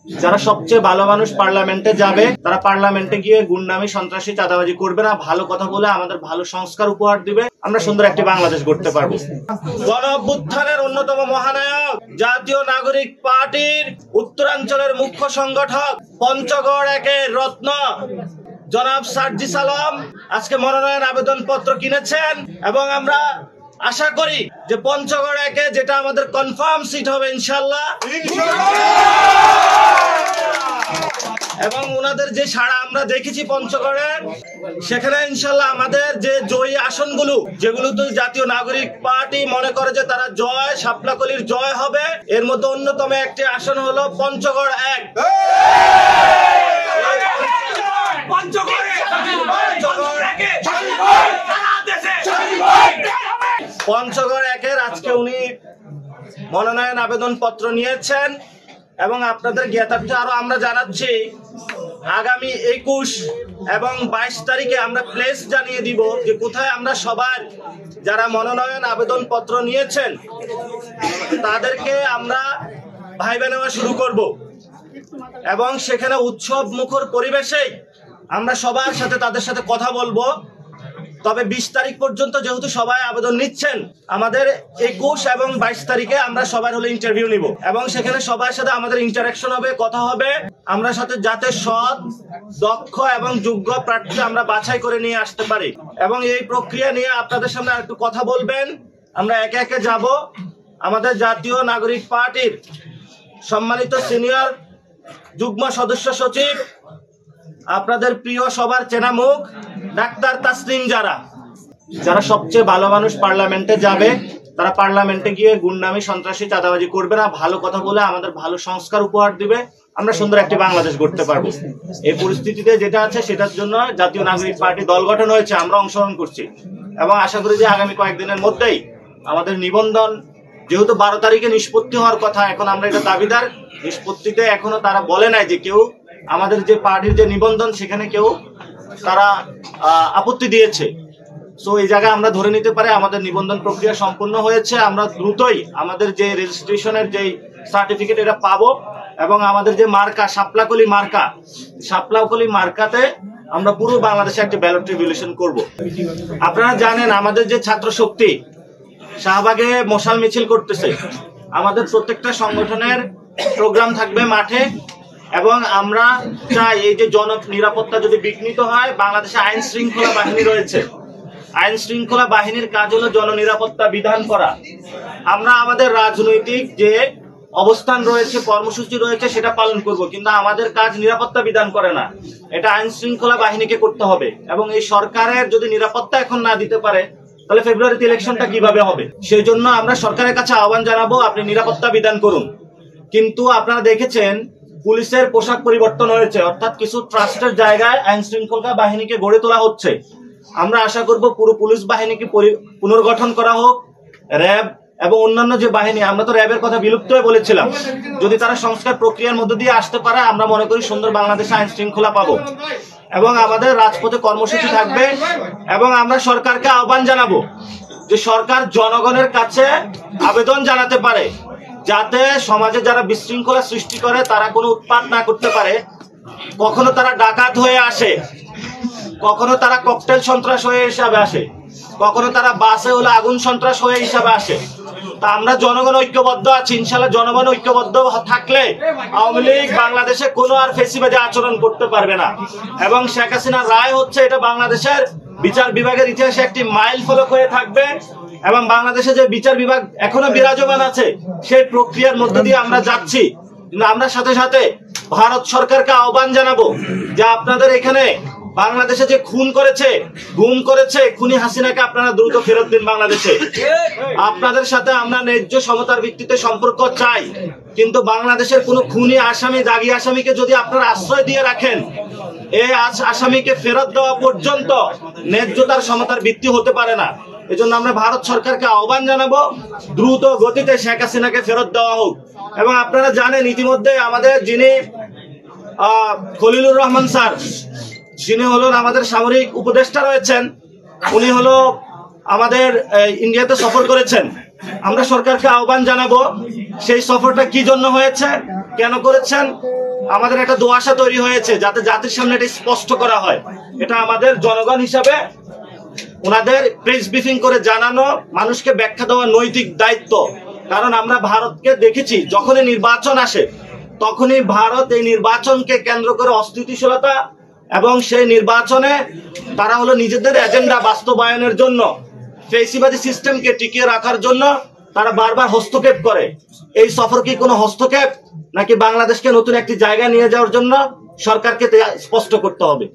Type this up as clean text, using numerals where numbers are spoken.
যারা সবচেয়ে ভালো মানুষ পার্লামেন্টে যাবে, তারা পার্লামেন্টে গিয়ে গুন্ডামি, সন্ত্রাসী, চাঁদাবাজি করবে না, ভালো কথা বলে আমাদের ভালো সংস্কার উপহার দিবে। আমরা সুন্দর একটি বাংলাদেশ গড়তে পারবো। গণ অভ্যুত্থানের অন্যতম মহানায়ক, জাতীয় নাগরিক পার্টির উত্তরাঞ্চলের মুখ্য সংগঠক, পঞ্চগড় একের রত্ন জনাব সার্জিস আলম আজকে মনোনয়ন আবেদন পত্র কিনেছেন এবং আমরা আশা করি যে পঞ্চগড় একে যেটা আমাদের কনফার্ম সিট হবে ইনশাআল্লাহ, এবং ওনাদের যে সাড়া আমরা দেখেছি পঞ্চগড়ে, সেখানে ইনশাআল্লাহ আমাদের যে জয়ী আসনগুলো, যেগুলোতে জাতীয় নাগরিক পার্টি মনে করে যে তারা জয়, শাপলাকলির জয় হবে, এর মধ্যে অন্যতম একটি আসন হলো পঞ্চগড় এক। পঞ্চগড় একের আজকে উনি মনোনয়ন আবেদন পত্র নিয়েছেন এবং আপনাদের জ্ঞাতার্থে আরো আমরা জানাচ্ছি, আগামী 21 এবং 22 তারিখে আমরা প্লেস জানিয়ে দিব যে কোথায় আমরা সবার যারা মনোনয়ন আবেদন পত্র নিয়েছেন তাদেরকে আমরা ভাইবা নেওয়া শুরু করব এবং সেখানে উৎসব মুখর পরিবেশেই আমরা সবার সাথে তাদের সাথে কথা বলবো। তবে 20 তারিখ পর্যন্ত যেহেতু সবাই আবেদন নিচ্ছেন, আমাদের 21 এবং 22 তারিখে আমরা সবার হলে ইন্টারভিউ নিব এবং সেখানে সবার সাথে আমাদের ইন্টারাকশন হবে, কথা হবে, আমরা সাথে যাতে সৎ, দক্ষ এবং যোগ্য প্রার্থী আমরা বাছাই করে নিয়ে আসতে পারি। এবং এই প্রক্রিয়া নিয়ে আপনাদের সামনে একটু কথা বলবেন। আমরা একে একে যাব। আমাদের জাতীয় নাগরিক পার্টির সম্মানিত সিনিয়র যুগ্ম সদস্য সচিব, আপনাদের প্রিয় সবার চেনা মুখ ডাক্তার তাসলিম, যারা সবচেয়ে ভালো মানুষ পার্লামেন্টে যাবে, তারা পার্লামেন্টে গিয়ে গুন্ডামি, সন্ত্রাসী, চাঁদাবাজি করবে না, ভালো কথা বলে আমাদের ভালো সংস্কার উপহার দিবে। আমরা সুন্দর একটি বাংলাদেশ গড়তে পারবো। এই পরিস্থিতিতে যেটা আছে সেটার জন্য জাতীয় নাগরিক পার্টি দল গঠন হয়েছে, আমরা অংশগ্রহণ করছি এবং আশা করি যে আগামী কয়েকদিনের মধ্যেই আমাদের নিবন্ধন, যেহেতু 12 তারিখে নিষ্পত্তি হওয়ার কথা, এখন আমরা এটা দাবিদার, নিষ্পত্তিতে এখনো তারা বলে নাই যে কেউ আমাদের যে পার্টির যে নিবন্ধন সেখানে কেউ তারা আপত্তি দিয়েছে। সো এই জায়গায় আমরা ধরে নিতে পারি আমাদের নিবন্ধন প্রক্রিয়া সম্পূর্ণ হয়েছে। আমরা দ্রুতই আমাদের যে রেজিস্ট্রেশনের যে সার্টিফিকেট এটা পাবো এবং আমাদের যে মার্কা, শাপলাকলি মার্কাতে আমরা পুরো বাংলাদেশে একটা ব্যালট রেগুলেশন করব। আপনারা জানেন আমাদের যে ছাত্র শক্তি শাহবাগে মশাল মিছিল করতেছে, আমাদের প্রত্যেকটা সংগঠনের প্রোগ্রাম থাকবে মাঠে এবং আমরা চাই এই যে জন নিরাপত্তা যদি বিঘ্নিত হয়, বাংলাদেশে আইন শৃঙ্খলা বাহিনী রয়েছে, আইন শৃঙ্খলা বাহিনীর কাজ হলো জননিরাপত্তা বিধান করা। আমরা আমাদের রাজনৈতিক যে অবস্থান রয়েছে, কর্মসূচি রয়েছে সেটা পালন করব, কিন্তু আমাদের কাজ নিরাপত্তা বিধান করে না, এটা আইন শৃঙ্খলা বাহিনীকে করতে হবে। এবং এই সরকারের যদি নিরাপত্তা এখন না দিতে পারে তাহলে ফেব্রুয়ারিতে ইলেকশনটা কিভাবে হবে? সেই জন্য আমরা সরকারের কাছে আহ্বান জানাবো, আপনি নিরাপত্তা বিধান করুন। কিন্তু আপনারা দেখেছেন পুলিশের পোশাক পরিবর্তন হয়েছে, অর্থাৎ কিছু ট্রাস্টের জায়গায় আইন শৃঙ্খলা বাহিনীকে গড়ে তোলা হচ্ছে। আমরা আশা করব পুরো পুলিশ বাহিনীকে পুনর্গঠন করা হোক, র্যাব এবং অন্যান্য যে বাহিনী, আমরা তো র্যাবের কথা বিলুপ্ত হয়ে বলেছিলাম, যদি তারা সংস্কার প্রক্রিয়ার মধ্যে দিয়ে আসতে পারে আমরা মনে করি সুন্দর বাংলাদেশে আইন শৃঙ্খলা পাবো এবং আমাদের রাজপথে কর্মসূচি থাকবে। এবং আমরা সরকারকে আহ্বান জানাবো যে সরকার জনগণের কাছে আবেদন জানাতে পারে যাতে সমাজে যারা বিশৃঙ্খলা সৃষ্টি করে তারা কোনো উৎপাত না করতে পারে। কখনো তারা ডাকাত হয়ে আসে, কখনো তারা ককটেল সন্ত্রাস হয়ে হিসাবে আসে, কখনো তারা বাসে হলে আগুন সন্ত্রাস হয়ে হিসাবে আসে। তা আমরা জনগণ ঐক্যবদ্ধ আছি, ইনশাল্লাহ জনগণ ঐক্যবদ্ধ থাকলে আওয়ামী লীগ বাংলাদেশে কোনো আর ফেসিবাদী আচরণ করতে পারবে না। এবং শেখ হাসিনার রায় হচ্ছে এটা বাংলাদেশের বিচার বিভাগের ইতিহাসে একটি মাইল ফলক হয়ে থাকবে এবং বাংলাদেশে যে বিচার বিভাগ এখনো বিরাজমান আছে সেই প্রক্রিয়ার মধ্যে দিয়ে আমরা যাচ্ছি। কিন্তু আমরা সাথে সাথে ভারত সরকারকে আহ্বান জানাবো যে আপনাদের এখানে বাংলাদেশে যে খুন করেছে, গুম করেছে খুনি হাসিনাকে আপনারা দ্রুত ফেরত দিন বাংলাদেশে। আপনাদের সাথে আমরা ন্যায্য সমতার ভিত্তিতে সম্পর্ক চাই, কিন্তু বাংলাদেশের কোনো খুনি আসামি, দাগী আসামিকে যদি আপনারা আশ্রয় দিয়ে রাখেন, এই আসামিকে ফেরত দেওয়া পর্যন্ত ন্যায্যতার সমতার ভিত্তি হতে পারে না। এজন্য আমরা ভারত সরকারকে আহ্বান জানাবো দ্রুত গতিতে শেখ হাসিনাকে ফেরত দেওয়া হোক। এবং আপনারা জানেন ইতিমধ্যে আমাদের যিনি খলিলুর রহমান স্যার, যিনি হলেন আমাদের সামরিক উপদেষ্টা রয়েছেন, উনি হলো আমাদের ইন্ডিয়াতে সফর করেছেন। আমরা সরকারকে আহ্বান জানাবো সেই সফরটা কি জন্য হয়েছে, কেন করেছেন, আমাদের একটা দোয়াশা তৈরি হয়েছে, যাতে জাতির সামনে এটা স্পষ্ট করা হয়। এটা আমাদের জনগণ হিসাবে ওনাদের প্রেস ব্রিফিং করে জানানো, মানুষকে ব্যাখ্যা দেওয়া নৈতিক দায়িত্ব। কারণ আমরা ভারতকে দেখেছি, যখনই নির্বাচন আসে তখনই ভারত এই নির্বাচনকে কেন্দ্র করে অস্থিতিশীলতা এবং সেই নির্বাচনে তারা হলো নিজেদের এজেন্ডা বাস্তবায়নের জন্য, ফেসিবাদী সিস্টেমকে টিকিয়ে রাখার জন্য তারা বারবার হস্তক্ষেপ করে। এই সফর কি কোনো হস্তক্ষেপ, নাকি বাংলাদেশকে নতুন একটি জায়গায় নিয়ে যাওয়ার জন্য? সরকারকে স্পষ্ট করতে হবে।